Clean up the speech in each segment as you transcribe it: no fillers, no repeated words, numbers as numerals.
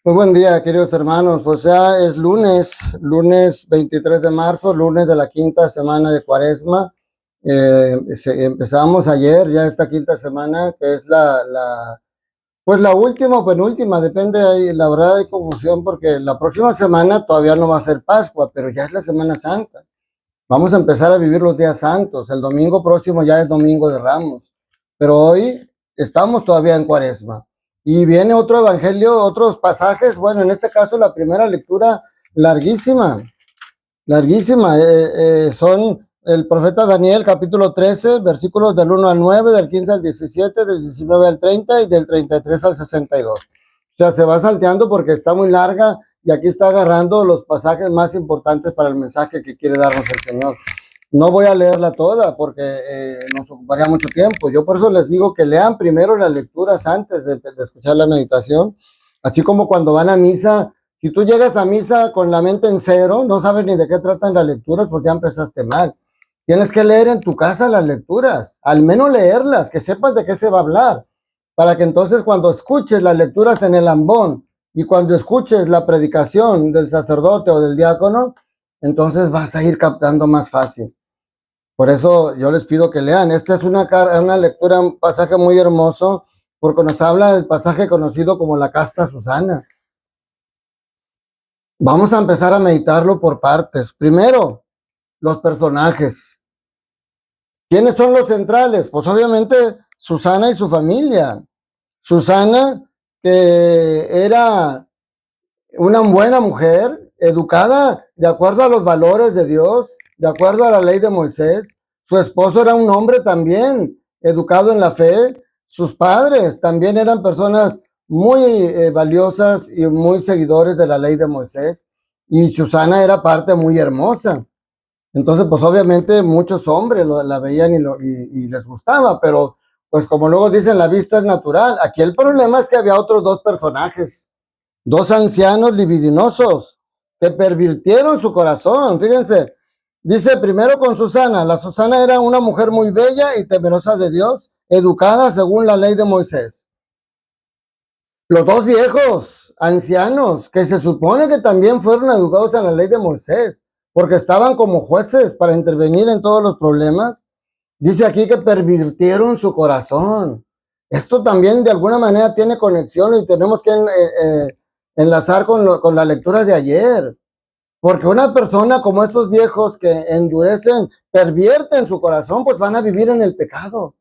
Muy buen día, queridos hermanos. Pues ya es lunes 23 de marzo, lunes de la quinta semana de Cuaresma. Empezamos ayer ya esta quinta semana, que es pues la última o penúltima, depende. La verdad hay confusión porque la próxima semana todavía no va a ser Pascua, pero ya es la Semana Santa. Vamos a empezar a vivir los días santos. El domingo próximo ya es Domingo de Ramos, pero hoy estamos todavía en Cuaresma. Y viene otro evangelio, otros pasajes. Bueno, en este caso la primera lectura larguísima, larguísima. Son el profeta Daniel, capítulo 13, versículos del 1 al 9, del 15 al 17, del 19 al 30 y del 33 al 62. O sea, se va salteando porque está muy larga y aquí está agarrando los pasajes más importantes para el mensaje que quiere darnos el Señor. No voy a leerla toda porque nos ocuparía mucho tiempo. Yo por eso les digo que lean primero las lecturas antes de escuchar la meditación. Así como cuando van a misa, si tú llegas a misa con la mente en cero, no sabes ni de qué tratan las lecturas, pues ya empezaste mal. Tienes que leer en tu casa las lecturas, al menos leerlas, que sepas de qué se va a hablar, para que entonces cuando escuches las lecturas en el ambón y cuando escuches la predicación del sacerdote o del diácono, entonces vas a ir captando más fácil. Por eso yo les pido que lean. Esta es una lectura, un pasaje muy hermoso, porque nos habla del pasaje conocido como la casta Susana. Vamos a empezar a meditarlo por partes. Primero, los personajes. ¿Quiénes son los centrales? Pues obviamente Susana y su familia. Susana, que era una buena mujer, educada de acuerdo a los valores de Dios, de acuerdo a la ley de Moisés. Su esposo era un hombre también, educado en la fe. Sus padres también eran personas muy valiosas y muy seguidores de la ley de Moisés. Y Susana era parte muy hermosa. Entonces, pues obviamente muchos hombres la veían y les gustaba, pero pues como luego dicen, la vista es natural. Aquí el problema es que había otros dos personajes, dos ancianos libidinosos que pervirtieron su corazón. Fíjense, dice primero con Susana. La Susana era una mujer muy bella y temerosa de Dios, educada según la ley de Moisés. Los dos viejos, ancianos, que se supone que también fueron educados en la ley de Moisés, porque estaban como jueces para intervenir en todos los problemas. Dice aquí que pervirtieron su corazón. Esto también de alguna manera tiene conexión y tenemos que enlazar con la lectura de ayer. Porque una persona como estos viejos que endurecen, pervierten su corazón, pues van a vivir en el pecado.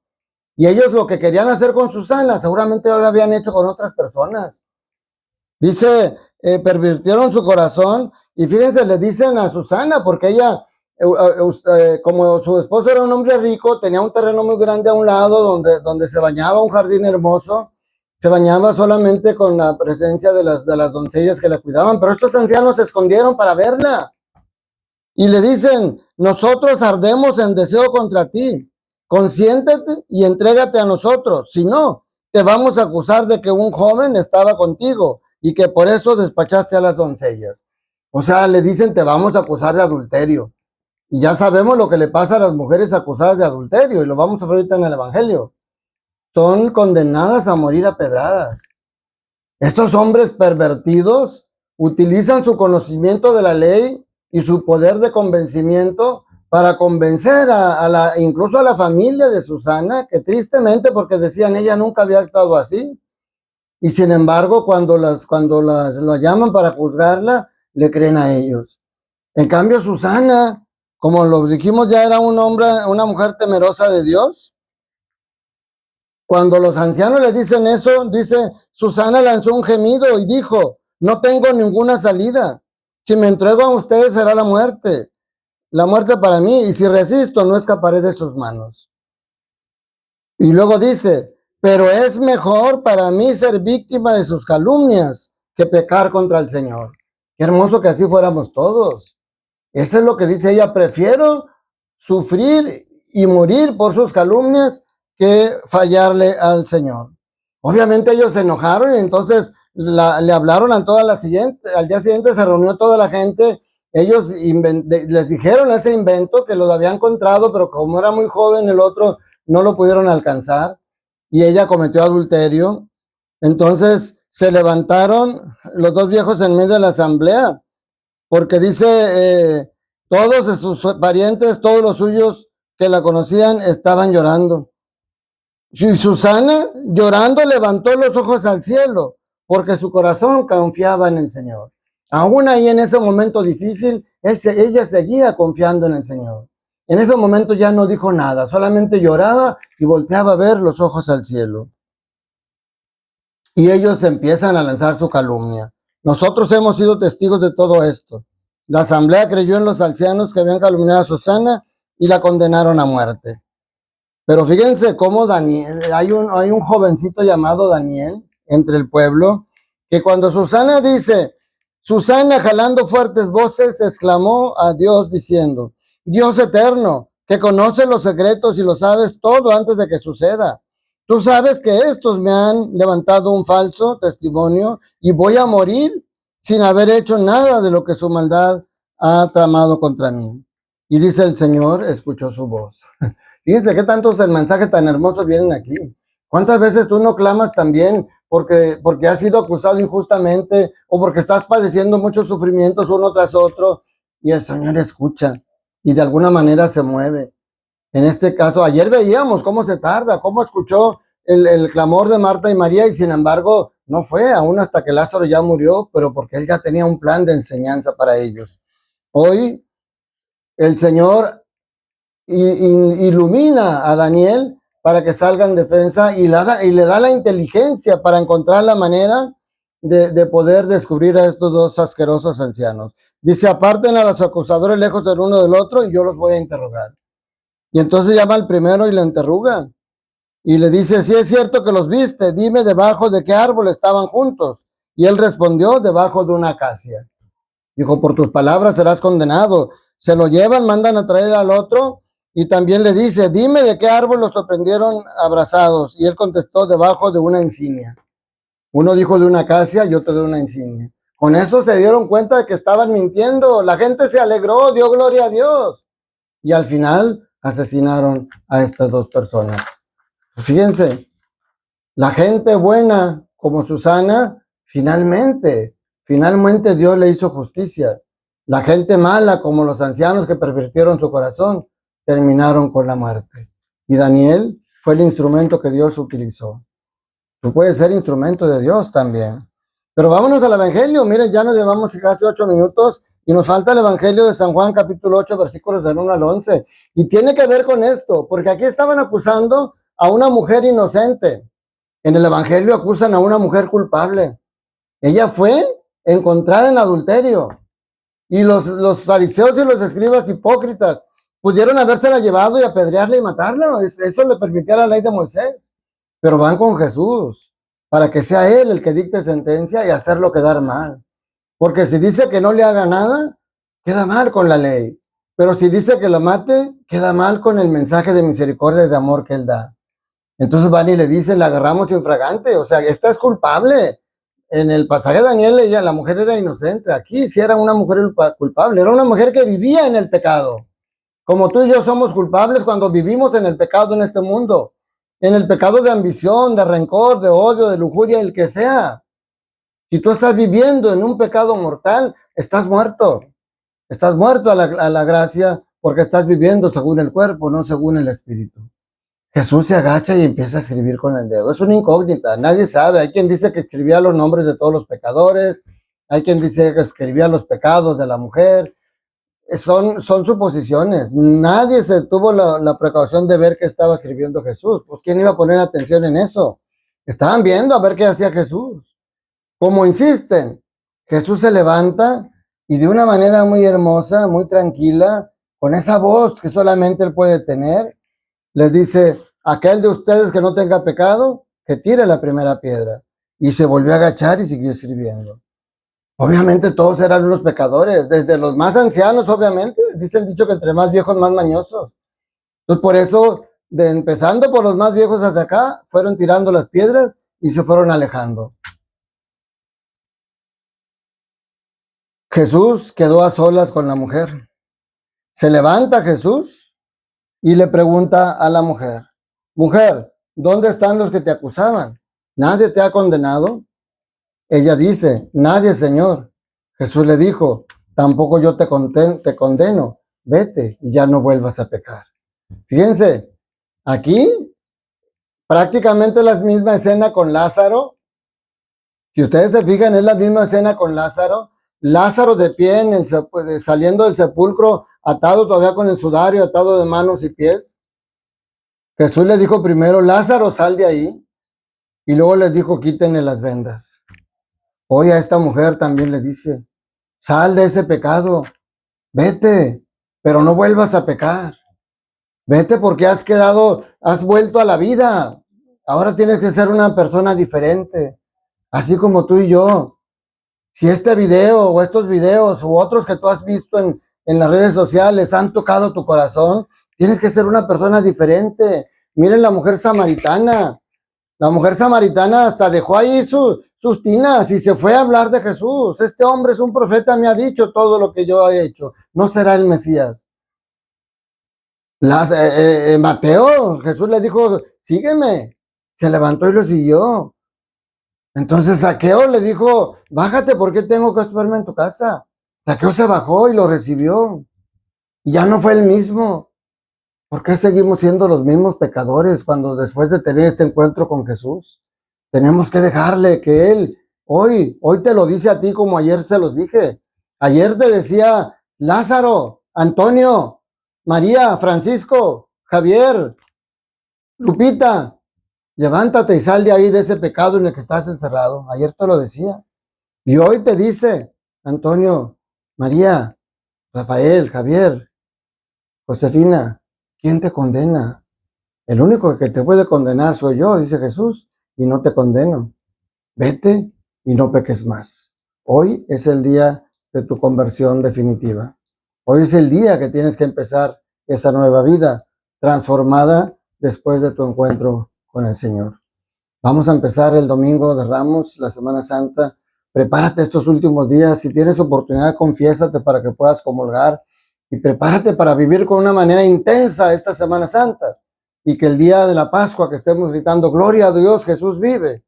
Y ellos lo que querían hacer con Susana, seguramente ahora habían hecho con otras personas. Dice, pervirtieron su corazón y fíjense, le dicen a Susana, porque ella, como su esposo era un hombre rico, tenía un terreno muy grande a un lado donde se bañaba, un jardín hermoso, se bañaba solamente con la presencia de las doncellas que la cuidaban, pero estos ancianos se escondieron para verla y le dicen, nosotros ardemos en deseo contra ti, consiéntete y entrégate a nosotros, si no, te vamos a acusar de que un joven estaba contigo y que por eso despachaste a las doncellas. O sea, le dicen, te vamos a acusar de adulterio. Y ya sabemos lo que le pasa a las mujeres acusadas de adulterio, y lo vamos a ver ahorita en el Evangelio. Son condenadas a morir a pedradas. Estos hombres pervertidos utilizan su conocimiento de la ley y su poder de convencimiento para convencer incluso a la familia de Susana, que tristemente, porque decían, ella nunca había actuado así. Y sin embargo, cuando la llaman para juzgarla, le creen a ellos. En cambio, Susana, como lo dijimos, ya era una mujer temerosa de Dios. Cuando los ancianos le dicen eso, dice, Susana lanzó un gemido y dijo, no tengo ninguna salida. Si me entrego a ustedes será la muerte para mí, y si resisto no escaparé de sus manos. Y luego dice, pero es mejor para mí ser víctima de sus calumnias que pecar contra el Señor. Qué hermoso que así fuéramos todos. Eso es lo que dice ella, prefiero sufrir y morir por sus calumnias que fallarle al Señor. Obviamente ellos se enojaron y entonces le hablaron al día siguiente se reunió toda la gente. Ellos les dijeron ese invento que los había encontrado, pero como era muy joven el otro no lo pudieron alcanzar y ella cometió adulterio. Entonces se levantaron los dos viejos en medio de la asamblea, porque dice, todos sus parientes, todos los suyos que la conocían, estaban llorando. Y Susana, llorando, levantó los ojos al cielo, porque su corazón confiaba en el Señor. Aún ahí en ese momento difícil, ella seguía confiando en el Señor. En ese momento ya no dijo nada, solamente lloraba y volteaba a ver los ojos al cielo. Y ellos empiezan a lanzar su calumnia. Nosotros hemos sido testigos de todo esto. La asamblea creyó en los ancianos que habían calumniado a Susana y la condenaron a muerte. Pero fíjense cómo Daniel, hay un jovencito llamado Daniel entre el pueblo, que cuando Susana dice, Susana jalando fuertes voces, exclamó a Dios diciendo, Dios eterno, que conoce los secretos y lo sabes todo antes de que suceda. Tú sabes que estos me han levantado un falso testimonio y voy a morir sin haber hecho nada de lo que su maldad ha tramado contra mí. Y dice el Señor, escuchó su voz. Fíjense qué tantos mensajes tan hermosos vienen aquí. ¿Cuántas veces tú no clamas también porque has sido acusado injustamente o porque estás padeciendo muchos sufrimientos uno tras otro y el Señor escucha y de alguna manera se mueve? En este caso, ayer veíamos cómo se tarda, cómo escuchó el clamor de Marta y María y sin embargo no fue aún hasta que Lázaro ya murió, pero porque él ya tenía un plan de enseñanza para ellos. Hoy el Señor ilumina a Daniel para que salga en defensa y le da la inteligencia para encontrar la manera de poder descubrir a estos dos asquerosos ancianos. Dice, aparten a los acusadores lejos el uno del otro y yo los voy a interrogar. Y entonces llama al primero y le interroga. Y le dice, si es cierto que los viste, dime debajo de qué árbol estaban juntos. Y él respondió, debajo de una acacia. Dijo, por tus palabras serás condenado. Se lo llevan, mandan a traer al otro. Y también le dice, dime de qué árbol los sorprendieron abrazados. Y él contestó, debajo de una encina. Uno dijo de una acacia y otro de una encina. Con eso se dieron cuenta de que estaban mintiendo. La gente se alegró, dio gloria a Dios. Y al final asesinaron a estas dos personas. Pues fíjense, la gente buena como Susana, finalmente Dios le hizo justicia. La gente mala como los ancianos que pervirtieron su corazón, terminaron con la muerte. Y Daniel fue el instrumento que Dios utilizó. Tú puedes ser instrumento de Dios también. Pero vámonos al Evangelio. Miren, ya nos llevamos casi 8 minutos y nos falta el Evangelio de San Juan, capítulo 8, versículos del 1 al 11. Y tiene que ver con esto, porque aquí estaban acusando a una mujer inocente. En el Evangelio acusan a una mujer culpable. Ella fue encontrada en adulterio. Y los fariseos y los escribas hipócritas pudieron habérsela llevado y apedrearla y matarla. Eso le permitía la ley de Moisés. Pero van con Jesús para que sea él el que dicte sentencia y hacerlo quedar mal. Porque si dice que no le haga nada, queda mal con la ley. Pero si dice que la mate, queda mal con el mensaje de misericordia y de amor que él da. Entonces van y le dicen, la agarramos infragante, o sea, esta es culpable. En el pasaje de Daniel, la mujer era inocente. Aquí sí era una mujer culpable, era una mujer que vivía en el pecado. Como tú y yo somos culpables cuando vivimos en el pecado en este mundo. En el pecado de ambición, de rencor, de odio, de lujuria, el que sea. Si tú estás viviendo en un pecado mortal, estás muerto. Estás muerto a la gracia porque estás viviendo según el cuerpo, no según el espíritu. Jesús se agacha y empieza a escribir con el dedo. Es una incógnita, nadie sabe. Hay quien dice que escribía los nombres de todos los pecadores, hay quien dice que escribía los pecados de la mujer. Son suposiciones. Nadie se tuvo la precaución de ver qué estaba escribiendo Jesús. Pues ¿quién iba a poner atención en eso? Estaban viendo a ver qué hacía Jesús. Como insisten, Jesús se levanta y de una manera muy hermosa, muy tranquila, con esa voz que solamente él puede tener, les dice, aquel de ustedes que no tenga pecado, que tire la primera piedra. Y se volvió a agachar y siguió escribiendo. Obviamente todos eran unos pecadores, desde los más ancianos, obviamente. Dice el dicho que entre más viejos, más mañosos. Entonces por eso, empezando por los más viejos hasta acá, fueron tirando las piedras y se fueron alejando. Jesús quedó a solas con la mujer. Se levanta Jesús y le pregunta a la mujer, mujer, ¿dónde están los que te acusaban? ¿Nadie te ha condenado? Ella dice, nadie, Señor. Jesús le dijo, tampoco yo te condeno, vete y ya no vuelvas a pecar. Fíjense, aquí prácticamente la misma escena con Lázaro. Si ustedes se fijan, es la misma escena con Lázaro. Lázaro de pie, saliendo del sepulcro, atado todavía con el sudario, atado de manos y pies. Jesús le dijo primero, Lázaro, sal de ahí. Y luego les dijo, quítenle las vendas. Hoy a esta mujer también le dice, sal de ese pecado, vete, pero no vuelvas a pecar. Vete porque has vuelto a la vida. Ahora tienes que ser una persona diferente, así como tú y yo. Si este video o estos videos u otros que tú has visto en las redes sociales han tocado tu corazón, tienes que ser una persona diferente. Miren la mujer samaritana. La mujer samaritana hasta dejó ahí sus tinas y se fue a hablar de Jesús. Este hombre es un profeta, me ha dicho todo lo que yo he hecho. No será el Mesías. Mateo, Jesús le dijo, sígueme. Se levantó y lo siguió. Entonces Zaqueo le dijo, bájate porque tengo que hospedarme en tu casa. Zaqueo se bajó y lo recibió. Y ya no fue el mismo. ¿Por qué seguimos siendo los mismos pecadores cuando después de tener este encuentro con Jesús? Tenemos que dejarle que Él, hoy te lo dice a ti como ayer se los dije. Ayer te decía, Lázaro, Antonio, María, Francisco, Javier, Lupita, levántate y sal de ahí, de ese pecado en el que estás encerrado. Ayer te lo decía. Y hoy te dice, Antonio, María, Rafael, Javier, Josefina, ¿quién te condena? El único que te puede condenar soy yo, dice Jesús, y no te condeno. Vete y no peques más. Hoy es el día de tu conversión definitiva. Hoy es el día que tienes que empezar esa nueva vida transformada después de tu encuentro con el Señor. Vamos a empezar el domingo de Ramos, la Semana Santa. Prepárate estos últimos días. Si tienes oportunidad, confiésate para que puedas comulgar. Y prepárate para vivir con una manera intensa esta Semana Santa. Y que el día de la Pascua que estemos gritando, gloria a Dios, Jesús vive,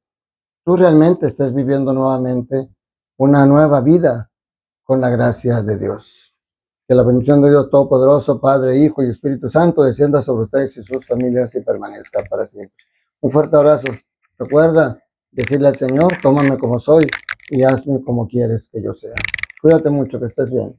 tú realmente estés viviendo nuevamente una nueva vida con la gracia de Dios. Que la bendición de Dios Todopoderoso, Padre, Hijo y Espíritu Santo descienda sobre ustedes y sus familias y permanezca para siempre. Un fuerte abrazo. Recuerda decirle al Señor, tómame como soy y hazme como quieres que yo sea. Cuídate mucho, que estés bien.